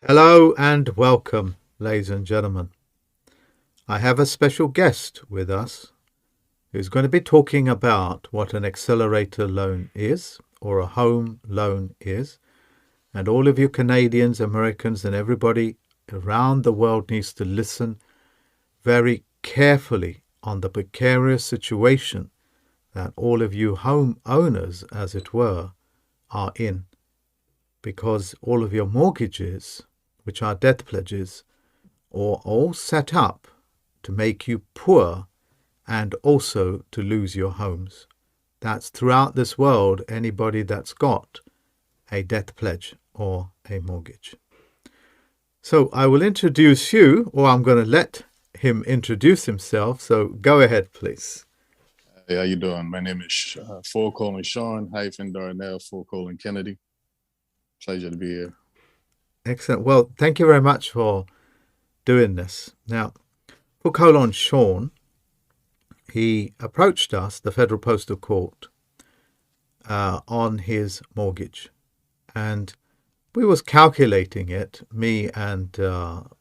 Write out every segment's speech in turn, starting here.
Hello and welcome, ladies and gentlemen. I have a special guest with us who's going to be talking about what an accelerator loan is, or a home loan is. And all of you Canadians, Americans, and everybody around the world needs to listen very carefully on the precarious situation that all of you home owners, as it were, are in, because all of your mortgages, which are death pledges, are all set up to make you poor and also to lose your homes. That's throughout this world, anybody that's got a death pledge or a mortgage. So I will introduce you, or I'm going to let him introduce himself. So go ahead, please. Hey, how you doing? My name is Shawn Darnell Kennedy. Pleasure to be here. Excellent. Well, thank you very much for doing this. Now, Shawn, he approached us, the Federal Postal Court, on his mortgage. And we was calculating it, me and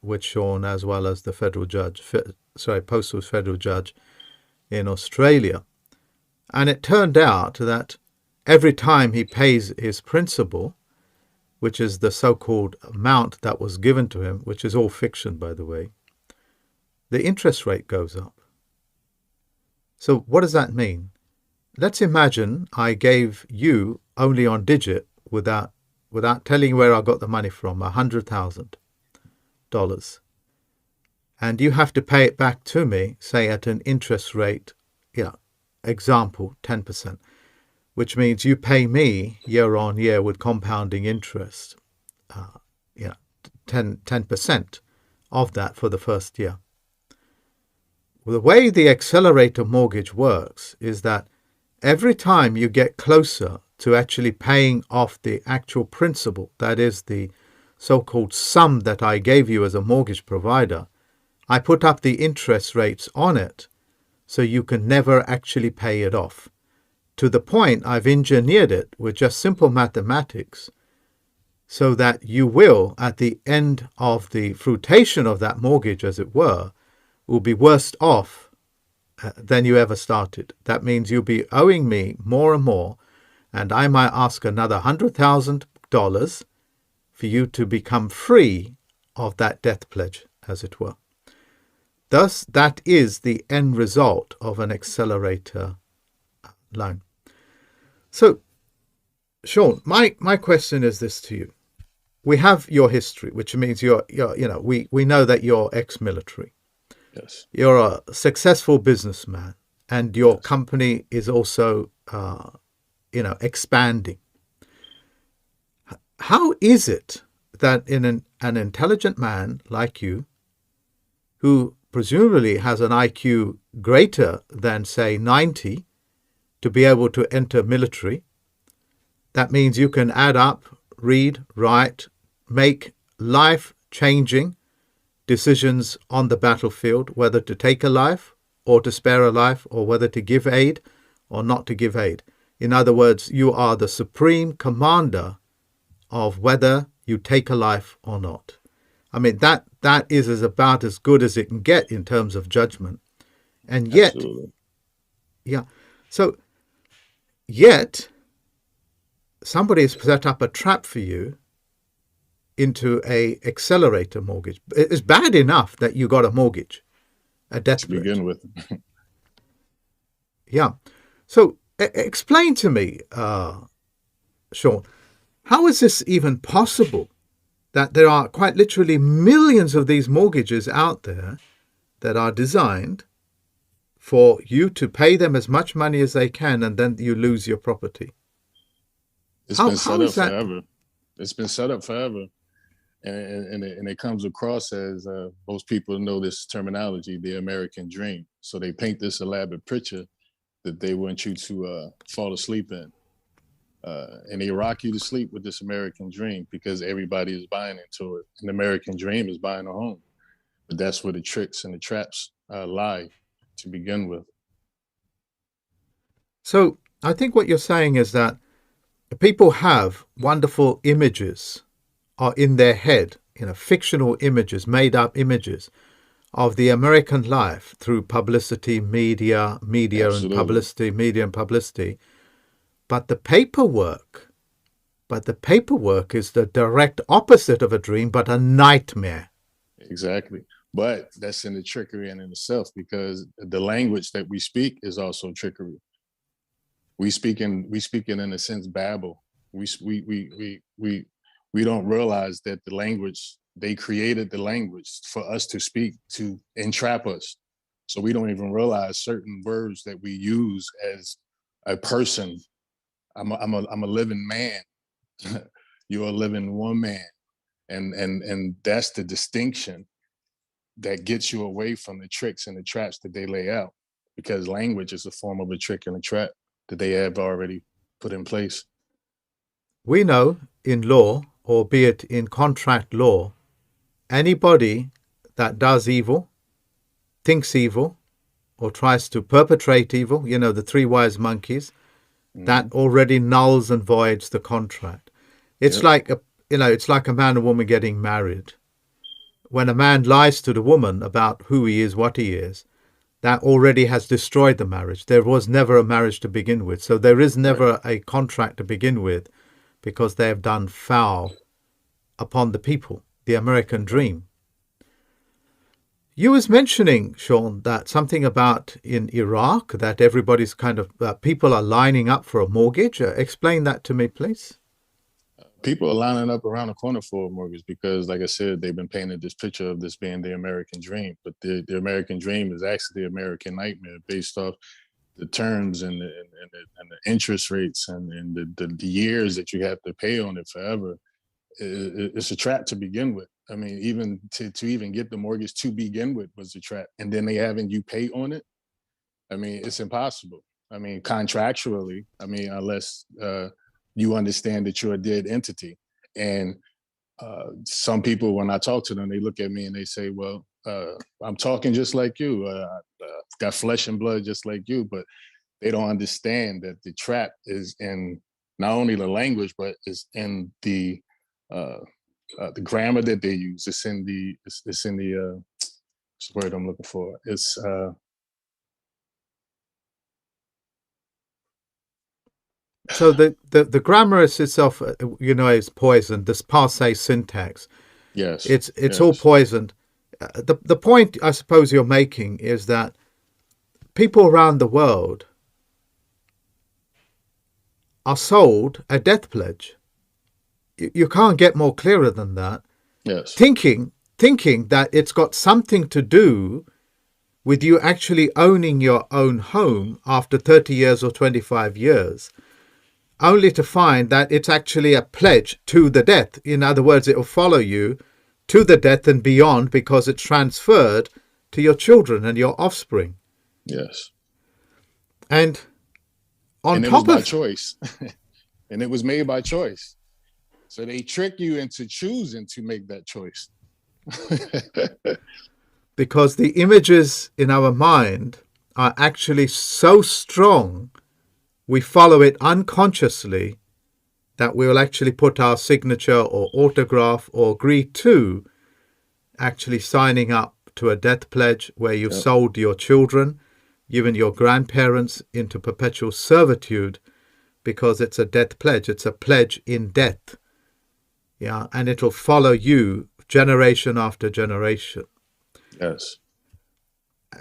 with Shawn, as well as the Postal's federal judge in Australia. And it turned out that every time he pays his principal, which is the so-called amount that was given to him, which is all fiction, by the way, the interest rate goes up. So what does that mean? Let's imagine I gave you only on digit, without telling you where I got the money from, $100,000. And you have to pay it back to me, say at an interest rate, example, 10%, which means you pay me year on year with compounding interest, 10% of that for the first year. Well, the way the accelerator mortgage works is that every time you get closer to actually paying off the actual principal, that is the so-called sum that I gave you as a mortgage provider, I put up the interest rates on it so you can never actually pay it off. To the point I've engineered it with just simple mathematics so that you will, at the end of the fruition of that mortgage, as it were, will be worse off than you ever started. That means you'll be owing me more and more, and I might ask another $100,000 for you to become free of that death pledge, as it were. Thus, that is the end result of an accelerator loan. So, Shawn, my question is this to you. We have your history, which means we know that you're ex-military. Yes. You're a successful businessman, and your company is also, expanding. How is it that an intelligent man like you, who presumably has an IQ greater than, say, 90, to be able to enter military, that means you can add up, read, write, make life-changing decisions on the battlefield, whether to take a life or to spare a life, or whether to give aid or not to give aid. In other words, you are the supreme commander of whether you take a life or not. I mean, that is about as good as it can get in terms of judgment. And yet, Absolutely. Yet somebody has set up a trap for you into a accelerator mortgage. It's bad enough that you got a mortgage, a death To pledge. begin with. Yeah. So explain to me, Shawn, how is this even possible that there are quite literally millions of these mortgages out there that are designed for you to pay them as much money as they can, and then you lose your property? It's been set up forever. It's been set up forever. And it comes across as most people know this terminology, the American dream. So they paint this elaborate picture that they want you to fall asleep in. And they rock you to sleep with this American dream because everybody is buying into it. An American dream is buying a home. But that's where the tricks and the traps lie to begin with. So I think what you're saying is that people have wonderful images are in their head fictional images, made up images of the American life through publicity, media and Absolutely. publicity, media and publicity. But the paperwork is the direct opposite of a dream, but a nightmare. Exactly. But that's in the trickery in itself, because the language that we speak is also trickery. We speak in a sense babble. We don't realize that the language, they created the language for us to speak to entrap us. So we don't even realize certain words that we use as a person. I'm a living man. You're a living woman. And that's the distinction that gets you away from the tricks and the traps that they lay out, because language is a form of a trick and a trap that they have already put in place. We know in law, albeit in contract law, anybody that does evil, thinks evil, or tries to perpetrate evil, the three wise monkeys, that already nulls and voids the contract. It's like it's like a man and woman getting married. When a man lies to the woman about who he is, what he is, that already has destroyed the marriage. There was never a marriage to begin with. So there is never a contract to begin with, because they have done foul upon the people, the American dream. You was mentioning, Shawn, that something about in Iraq that everybody's people are lining up for a mortgage. Explain that to me, please. People are lining up around the corner for a mortgage because, like I said, they've been painted this picture of this being the American dream. But the American dream is actually the American nightmare, based off the terms and the interest rates and the years that you have to pay on it forever. It's a trap to begin with. I mean, even to even get the mortgage to begin with was a trap. And then they having you pay on it. I mean, it's impossible. I mean, contractually, unless you understand that you're a dead entity. And some people, when I talk to them, they look at me and they say, well, I'm talking just like you. I've got flesh and blood just like you. But they don't understand that the trap is in not only the language, but it's in the grammar that they use. It's in the what's the word I'm looking for? It's so the grammar itself, is poisoned. This passe syntax, yes, it's all poisoned. The point I suppose you're making is that people around the world are sold a death pledge. You can't get more clearer than that. Yes. Thinking that it's got something to do with you actually owning your own home after 30 years or 25 years, only to find that it's actually a pledge to the death. In other words, it will follow you to the death and beyond, because it's transferred to your children and your offspring. Yes. And it was by choice. And it was made by choice. So they trick you into choosing to make that choice. Because the images in our mind are actually so strong, we follow it unconsciously, that we will actually put our signature or autograph or agree to actually signing up to a death pledge where you've sold your children, even your grandparents, into perpetual servitude, because it's a death pledge. It's a pledge in death. Yeah, and it'll follow you generation after generation. Yes.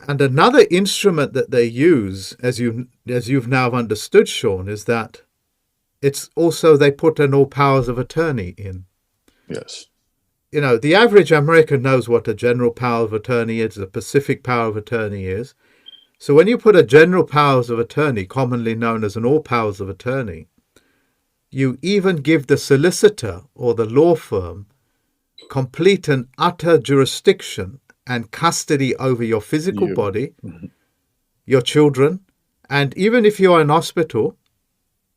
And another instrument that they use, as you've now understood, Shawn, is that it's also they put an all powers of attorney in. Yes. The average American knows what a general power of attorney is, a specific power of attorney is. So when you put a general powers of attorney, commonly known as an all powers of attorney, you even give the solicitor or the law firm complete and utter jurisdiction and custody over your physical body, your children, and even if you're in hospital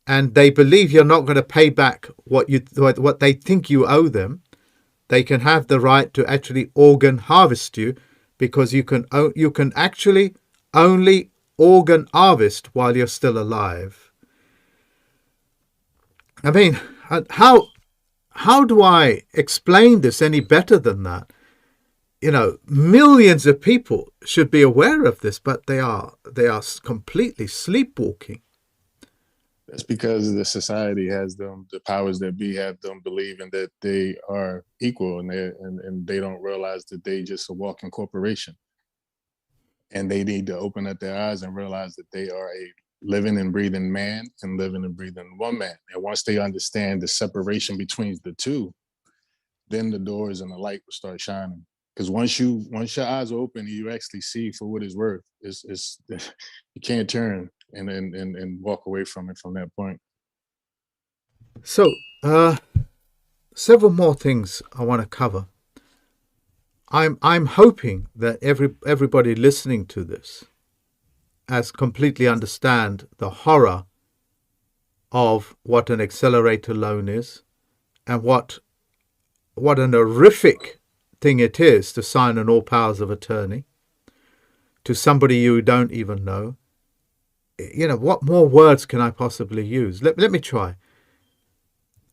and they believe you're not going to pay back what they think you owe them, they can have the right to actually organ harvest you, because you can actually only organ harvest while you're still alive. I mean, how how do I explain this any better than that? Millions of people should be aware of this, but they are completely sleepwalking. That's because the society has them, the powers that be have them believing that they are equal, and they don't realize that they just a walking corporation. And they need to open up their eyes and realize that they are a living and breathing man and living and breathing woman. And once they understand the separation between the two, then the doors and the light will start shining. Because once your eyes are open, you actually see for what it's worth. It's you can't turn and walk away from it from that point. So, several more things I want to cover. I'm hoping that everybody listening to this has completely understand the horror of what an accelerator loan is, and what an horrific thing it is to sign an all powers of attorney to somebody you don't even know. What more words can I possibly use? Let me try.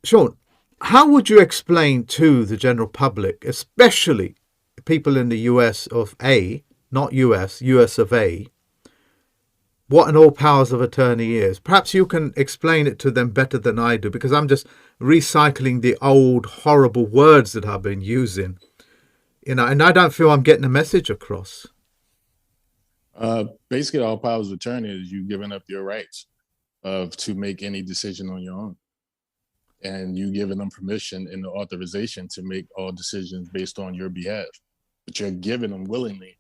Shawn, how would you explain to the general public, especially people in the US of A, not US of A, what an all powers of attorney is? Perhaps you can explain it to them better than I do, because I'm just recycling the old horrible words that I've been using, and I don't feel I'm getting a message across. Basically, all powers of attorney is you giving up your rights to make any decision on your own, and you giving them permission and the authorization to make all decisions based on your behalf. But you're giving them willingly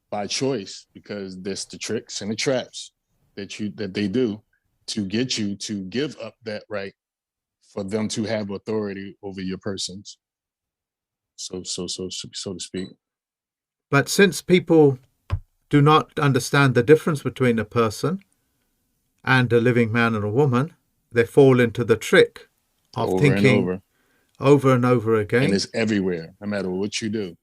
by choice, because there's the tricks and the traps that they do to get you to give up that right for them to have authority over your persons. So to speak. But since people do not understand the difference between a person and a living man and a woman, they fall into the trick of thinking over and over again. And it's everywhere, no matter what you do.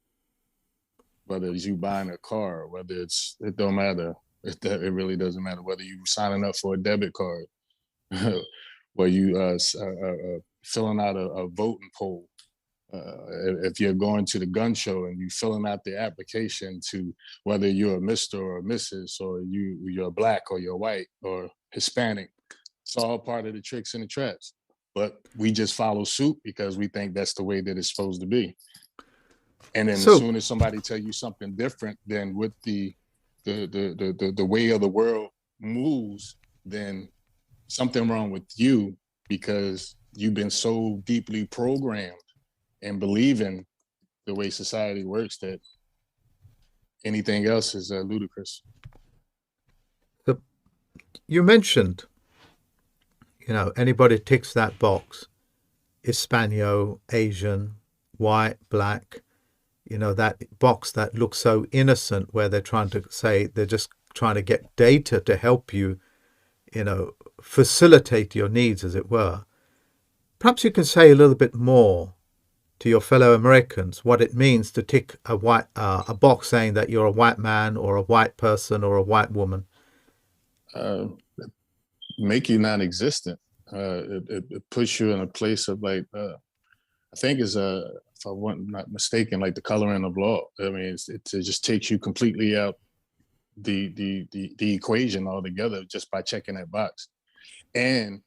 Whether it's you buying a car, whether it don't matter. It really doesn't matter. Whether you signing up for a debit card, where you filling out a voting poll, if you're going to the gun show and you filling out the application to whether you're a Mr. or a Mrs. or you're black or you're white or Hispanic, it's all part of the tricks and the traps. But we just follow suit because we think that's the way that it's supposed to be. And then as soon as somebody tell you something different than what the way of the world moves, then something wrong with you, because you've been so deeply programmed and believing the way society works that anything else is ludicrous. You mentioned, anybody ticks that box, Hispano, Asian, white, black, that box that looks so innocent, where they're trying to say they're just trying to get data to help you, facilitate your needs, as it were. Perhaps you can say a little bit more to your fellow Americans what it means to tick a box saying that you're a white man or a white person or a white woman. Make you non-existent. It puts you in a place of I think is if I'm not mistaken, like the coloring of law. I mean, it just takes you completely out the equation altogether just by checking that box. And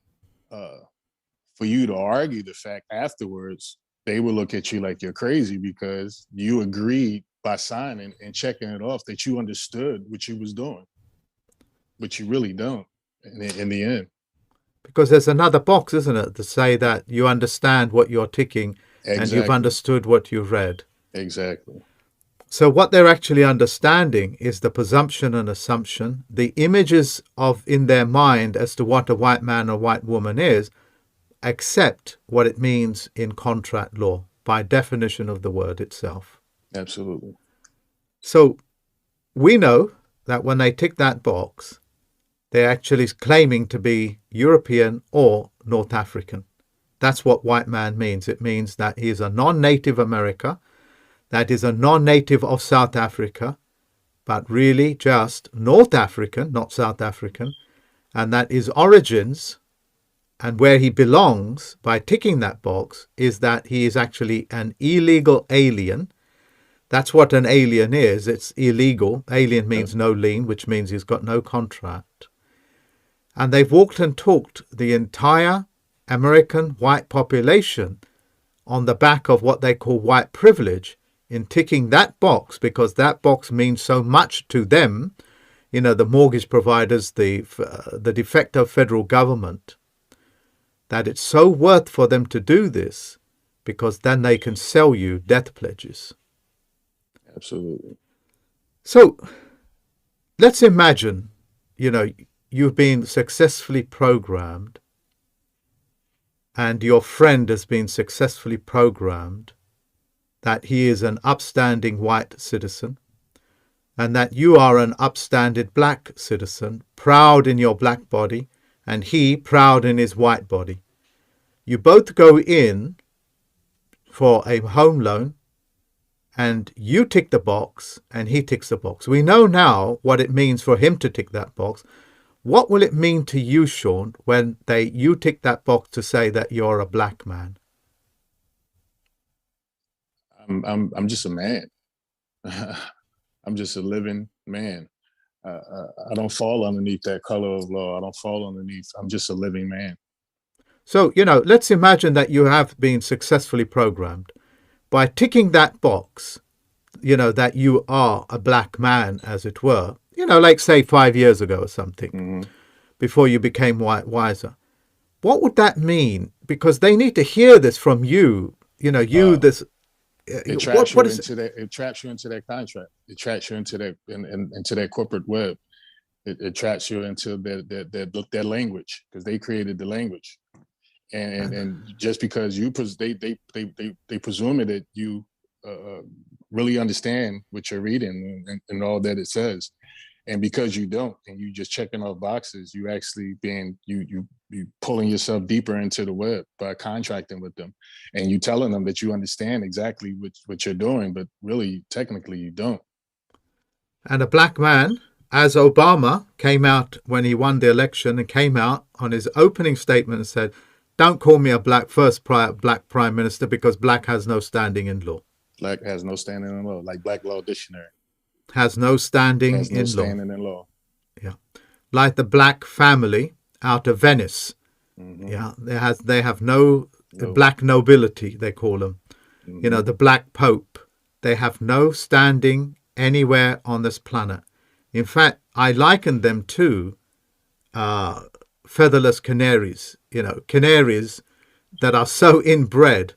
for you to argue the fact afterwards, they will look at you like you're crazy because you agreed by signing and checking it off that you understood what you was doing, but you really don't in the end. Because there's another box, isn't it, to say that you understand what you're ticking. Exactly. And you've understood what you've read. Exactly. So what they're actually understanding is the presumption and assumption, the images in their mind as to what a white man or white woman is, except what it means in contract law, by definition of the word itself. Absolutely. So we know that when they tick that box, they're actually claiming to be European or North African. That's what white man means. It means that he is a non-native America, that is a non-native of South Africa, but really just North African, not South African, and that his origins and where he belongs by ticking that box is that he is actually an illegal alien. That's what an alien is. It's illegal. Alien means no lien, which means he's got no contract. And they've walked and talked the entire American white population on the back of what they call white privilege in ticking that box, because that box means so much to them, the mortgage providers, the de facto federal government, that it's so worth for them to do this, because then they can sell you death pledges. Absolutely. So let's imagine, you've been successfully programmed, and your friend has been successfully programmed that he is an upstanding white citizen, and that you are an upstanding black citizen, proud in your black body, and he proud in his white body. You both go in for a home loan, and you tick the box and he ticks the box. We know now what it means for him to tick that box. What will it mean to you, Shawn, when you tick that box to say that you're a black man? I'm just a man. I'm just a living man. I don't fall underneath that color of law. I don't fall underneath. I'm just a living man. So, let's imagine that you have been successfully programmed. By ticking that box, that you are a black man, as it were, like say 5 years ago or something, before you became wiser. What would that mean? Because they need to hear this from you. It traps you into that contract. It traps you into that into that corporate web. It traps you into their language, because they created the language. And just because they presume that you really understand what you're reading and all that it says, and because you don't, and you just checking off boxes, you actually you pulling yourself deeper into the web by contracting with them, and you telling them that you understand exactly what you're doing, but really technically you don't. And a black man, as Obama came out when he won the election, and came out on his opening statement and said, "Don't call me a black prime minister, because black has no standing in law." Black has no standing in law, like Black Law Dictionary. Has no standing in law. Yeah, like the black family out of Venice. Yeah, they have no black nobility, they call them. The black pope. They have no standing anywhere on this planet. In fact, I liken them to featherless canaries. Canaries that are so inbred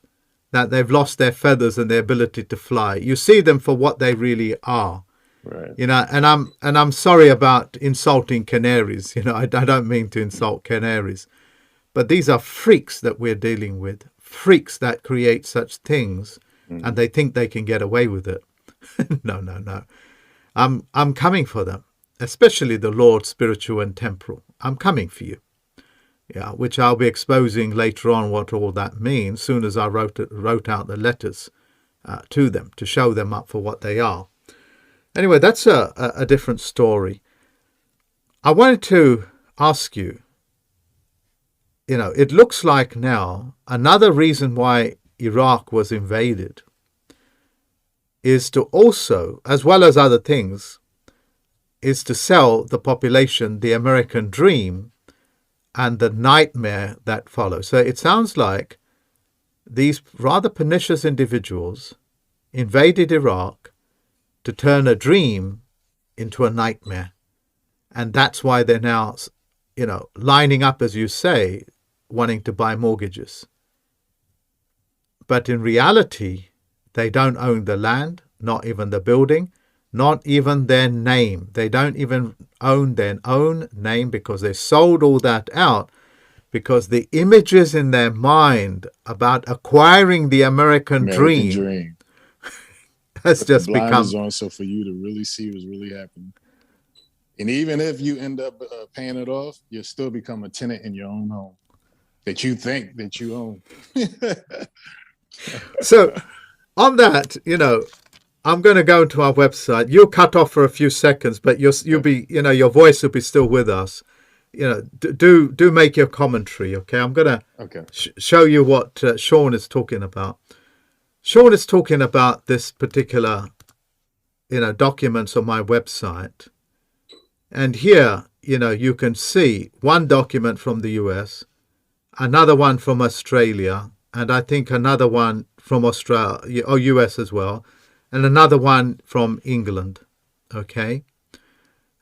that they've lost their feathers and their ability to fly. You see them for what they really are. Right. And I'm sorry about insulting canaries. I don't mean to insult canaries, but these are freaks that we're dealing with. Freaks that create such things, and they think they can get away with it. No. I'm coming for them, especially the Lord spiritual and temporal. I'm coming for you. Yeah, which I'll be exposing later on what all that means, soon as I wrote out the letters to them to show them up for what they are. Anyway, that's a different story. I wanted to ask you, it looks like now another reason why Iraq was invaded is to also, as well as other things, is to sell the population the American dream and the nightmare that follows. So it sounds like these rather pernicious individuals invaded Iraq to turn a dream into a nightmare. And that's why they're now, lining up, as you say, wanting to buy mortgages. But in reality, they don't own the land, not even the building, not even their name. They don't even own their own name, because they sold all that out, because the images in their mind about acquiring the American dream has just become... blinders on, so for you to really see what's really happening. And even if you end up paying it off, you'll still become a tenant in your own home that you think that you own. So on that, I'm going to go into our website. You'll cut off for a few seconds, but you'll be, your voice will be still with us. do make your commentary. Okay, I'm gonna Okay. show you what Shawn is talking about. Shawn is talking about this particular documents on my website, and here you can see one document from the US, another one from Australia, and I think another one from Australia or US as well, and another one from England. Okay.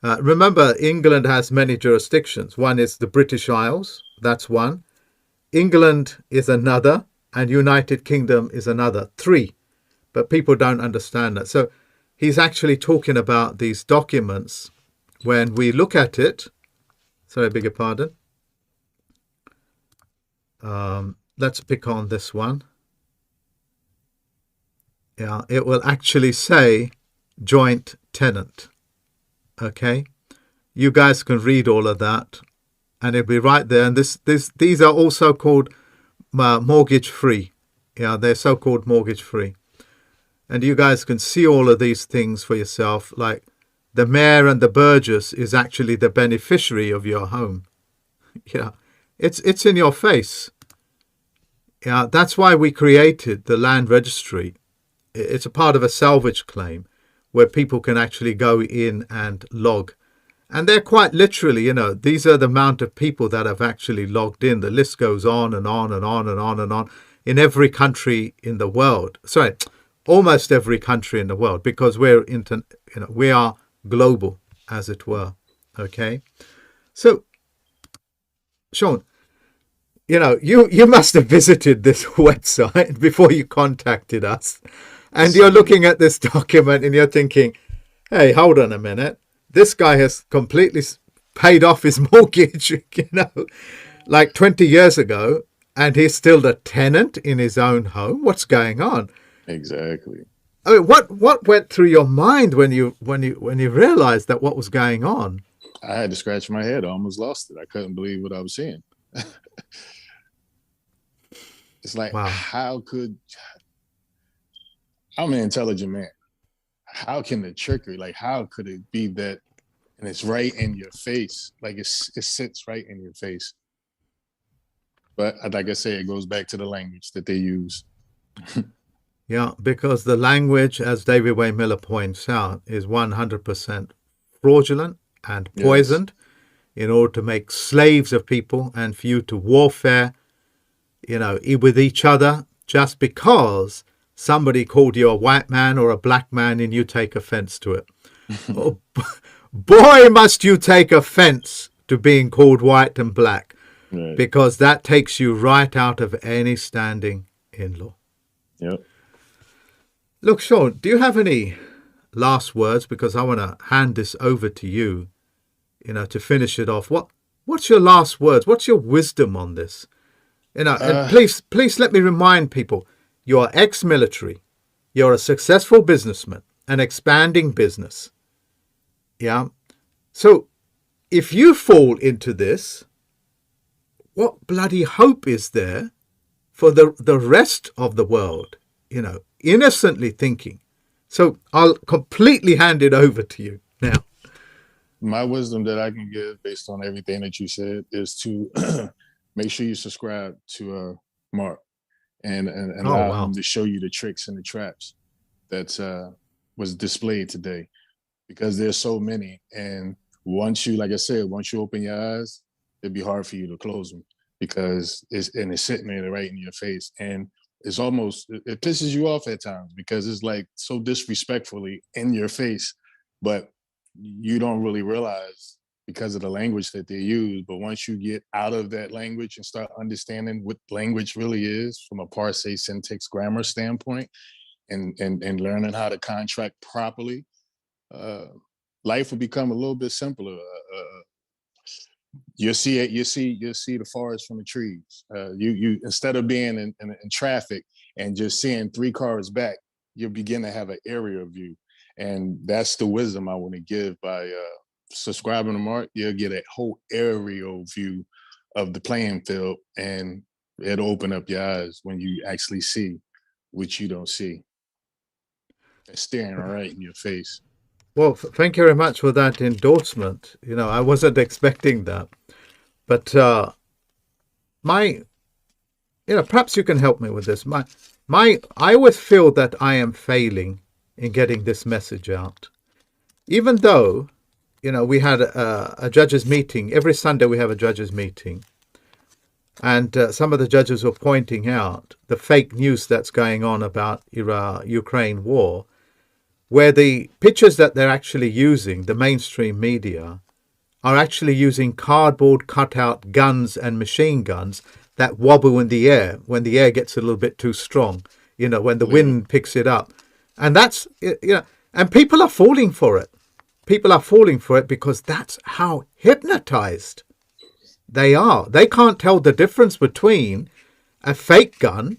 Remember, England has many jurisdictions. One is the British Isles, that's one. England is another, and United Kingdom is another. Three. But people don't understand that. So he's actually talking about these documents. When we look at it, sorry, I beg your pardon. Let's pick on this one. Yeah, it will actually say joint tenant. Okay, you guys can read all of that, and it'll be right there. And these are also called mortgage free. Yeah, they're so-called mortgage free, and you guys can see all of these things for yourself. Like the mayor and the burgess is actually the beneficiary of your home. Yeah, it's in your face. Yeah, that's why we created the land registry. It's a part of a salvage claim where people can actually go in and log. And they're quite literally, these are the amount of people that have actually logged in. The list goes on and on and on and on and on in every country in the world. Sorry, almost every country in the world, because we are global, as it were. Okay. So, Shawn, you must have visited this website before you contacted us. And you're looking at this document and you're thinking, hey, hold on a minute. This guy has completely paid off his mortgage, like 20 years ago, and he's still the tenant in his own home. What's going on? Exactly. I mean, what went through your mind when you realized that what was going on? I had to scratch my head. I almost lost it. I couldn't believe what I was seeing. It's like, wow. I'm an intelligent man. How can the trickery, like, how could it be that? And it's right in your face. Like it sits right in your face. But like I say, it goes back to the language that they use. Yeah, because the language, as David Wayne Miller points out, is 100% fraudulent and poisoned in order to make slaves of people and for you to warfare, with each other just because somebody called you a white man or a black man and you take offense to it. Oh, boy, must you take offense to being called white and black, right, because that takes you right out of any standing in law. Yep. Look, Shawn, do you have any last words? Because I want to hand this over to you, to finish it off. What's your last words? What's your wisdom on this? And please let me remind people, you're ex-military, you're a successful businessman, an expanding business. Yeah. So if you fall into this, what bloody hope is there for the rest of the world, innocently thinking? So I'll completely hand it over to you now. My wisdom that I can give based on everything that you said is to make sure you subscribe to Mark and allow him to show you the tricks and the traps that was displayed today, because there's so many. And once you, like I said, once you open your eyes, it'd be hard for you to close them, because it's sitting there right in your face. And it's almost, it pisses you off at times because it's like so disrespectfully in your face, but you don't really realize because of the language that they use. But once you get out of that language and start understanding what language really is from a parsing, syntax, grammar standpoint, and learning how to contract properly, life will become a little bit simpler. You'll see it. You'll see the forest from the trees. You instead of being in traffic and just seeing 3 cars back, you'll begin to have an aerial view, and that's the wisdom I want to give by subscribing to Mark. You'll get a whole aerial view of the playing field, and it'll open up your eyes when you actually see what you don't see. It's staring right in your face. Well, thank you very much for that endorsement. I wasn't expecting that. But perhaps you can help me with this. I always feel that I am failing in getting this message out, even though, we had a judges meeting. Every Sunday we have a judges meeting. And some of the judges were pointing out the fake news that's going on about Ukraine war, where the pictures that they're actually using, the mainstream media, are actually using cardboard cutout guns and machine guns that wobble in the air when the air gets a little bit too strong, when the wind picks it up. And that's, and people are falling for it. People are falling for it because that's how hypnotized they are. They can't tell the difference between a fake gun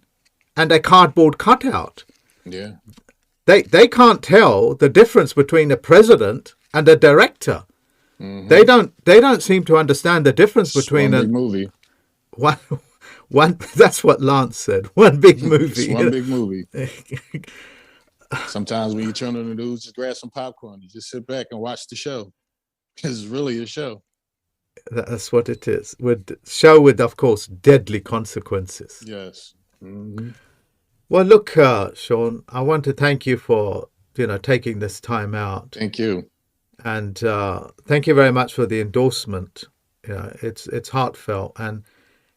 and a cardboard cutout. Yeah. They can't tell the difference between a president and a director. Mm-hmm. They don't seem to understand the difference between one big movie. One that's what Lance said. One big movie. One big movie. Sometimes when you turn on the news, just grab some popcorn. You just sit back and watch the show. It's really a show. That's what it is. Show with, of course, deadly consequences. Yes. Mm-hmm. Well, look, Shawn, I want to thank you for taking this time out. Thank you. And thank you very much for the endorsement. It's heartfelt. And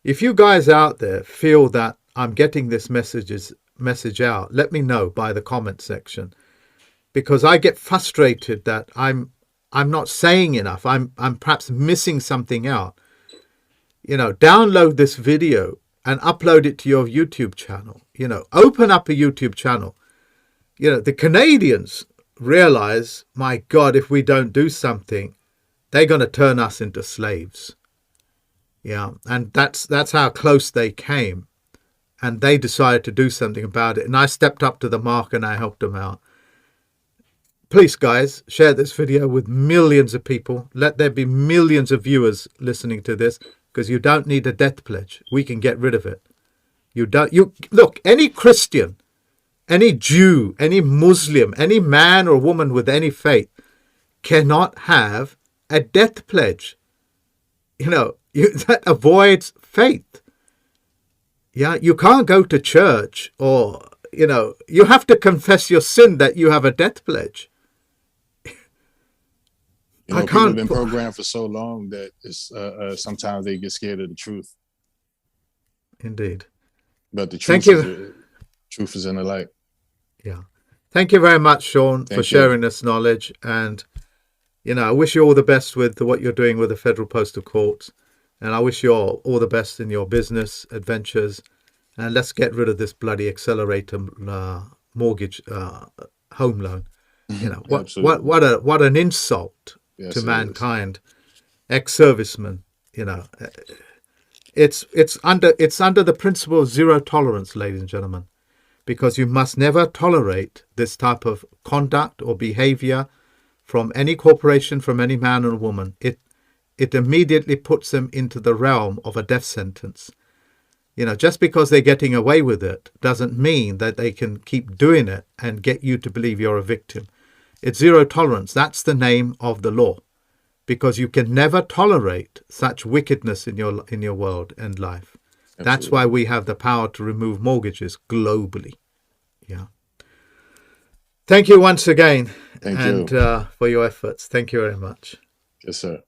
if you guys out there feel that I'm getting this message out, let me know by the comment section, because I get frustrated that I'm not saying enough. I'm perhaps missing something out. Download this video and upload it to your YouTube channel. Open up a YouTube channel. The Canadians realize, my God, if we don't do something, they're going to turn us into slaves. Yeah, and that's how close they came. And they decided to do something about it. And I stepped up to the mark and I helped them out. Please, guys, share this video with millions of people. Let there be millions of viewers listening to this, because you don't need a death pledge. We can get rid of it. Look, any Christian, any Jew, any Muslim, any man or woman with any faith cannot have a death pledge. That avoids faith. Yeah, you can't go to church, or, you have to confess your sin that you have a death pledge. People have been programmed for so long that it's sometimes they get scared of the truth. Indeed. But the truth is in the light. Yeah. Thank you very much, Shawn, for sharing this knowledge. And, I wish you all the best with what you're doing with the Federal Postal Courts. And I wish you all the best in your business adventures. And let's get rid of this bloody accelerator mortgage home loan. What an insult to mankind. Ex-servicemen, it's under the principle of zero tolerance, ladies and gentlemen, because you must never tolerate this type of conduct or behavior from any corporation, from any man or woman. It immediately puts them into the realm of a death sentence. Just because they're getting away with it doesn't mean that they can keep doing it and get you to believe you're a victim. It's zero tolerance. That's the name of the law, because you can never tolerate such wickedness in your world and life. Absolutely. That's why we have the power to remove mortgages globally. Yeah. Thank you once again. Thank you. And for your efforts. Thank you very much. Yes, sir.